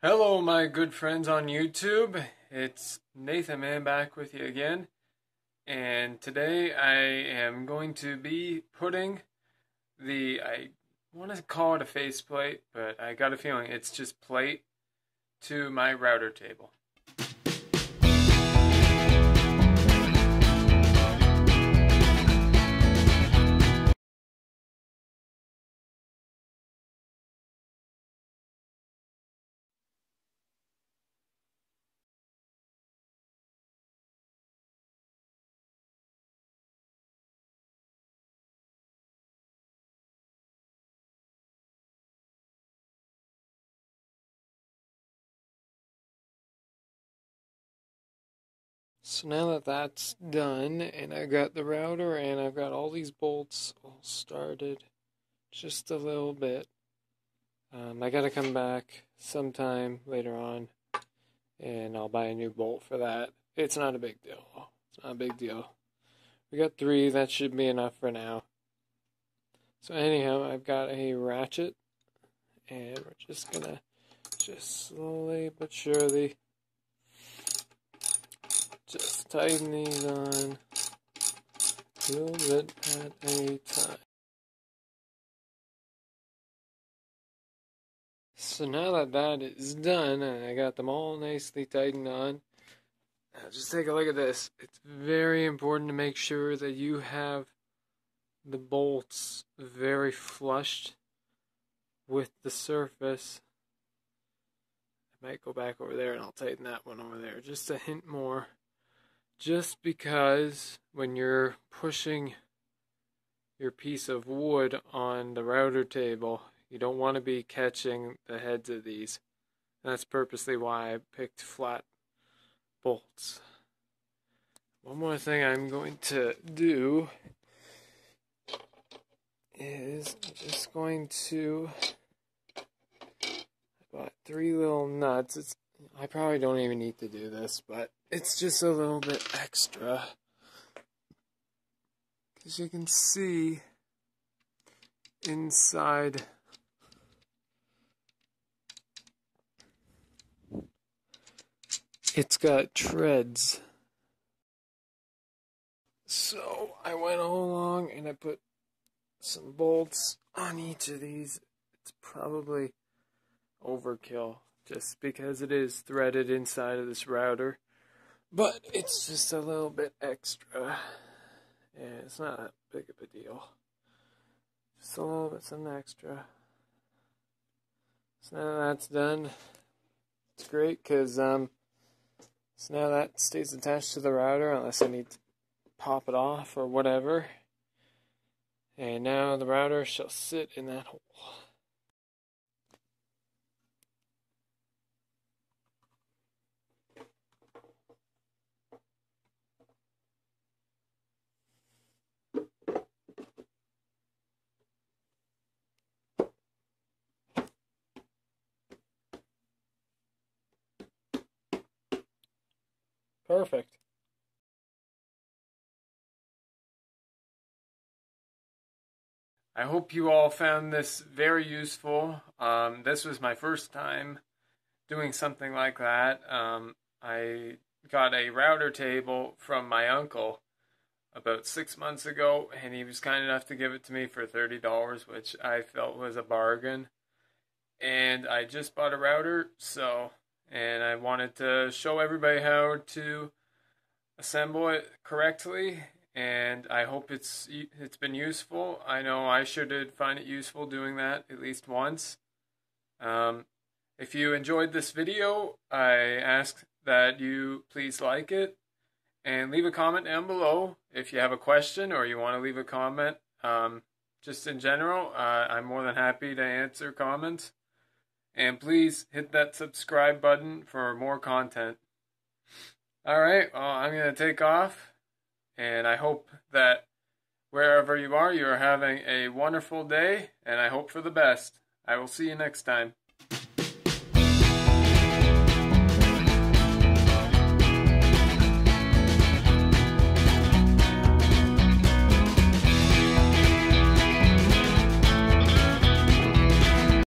Hello, my good friends on YouTube. It's Nathan Man back with you again. And today I am going to be putting I want to call it a faceplate, but I got a feeling it's just plate to my router table. So now that that's done, and I got the router and I've got all these bolts all started just a little bit, I gotta come back sometime later on and I'll buy a new bolt for that. It's not a big deal. It's not a big deal. We got 3, that should be enough for now. So anyhow, I've got a ratchet, and we're just gonna slowly but surely just tighten these on a little bit at a time. So now that that is done, and I got them all nicely tightened on, just take a look at this. It's very important to make sure that you have the bolts very flushed with the surface. I might go back over there and I'll tighten that one over there just a hint more, just because when you're pushing your piece of wood on the router table, you don't want to be catching the heads of these. That's purposely why I picked flat bolts. One more thing I'm going to do is I'm just going to, I bought 3 little nuts. I probably don't even need to do this, but it's just a little bit extra, because you can see inside it's got treads. So I went all along and I put some bolts on each of these. It's probably overkill just because it is threaded inside of this router, but it's just a little bit extra. Yeah, it's not that big of a deal. Just a little bit something extra. So now that's done. It's great because so now that stays attached to the router unless I need to pop it off or whatever. And now the router shall sit in that hole. Perfect. I hope you all found this very useful. This was my first time doing something like that. I got a router table from my uncle about 6 months ago, and he was kind enough to give it to me for $30, which I felt was a bargain. And I just bought a router, and I wanted to show everybody how to assemble it correctly, and I hope it's been useful. I know I sure did find it useful doing that at least once. If you enjoyed this video, I ask that you please like it and leave a comment down below if you have a question or you want to leave a comment. Just in general, I'm more than happy to answer comments. And please hit that subscribe button for more content. Alright, well, I'm going to take off, and I hope that wherever you are having a wonderful day, and I hope for the best. I will see you next time.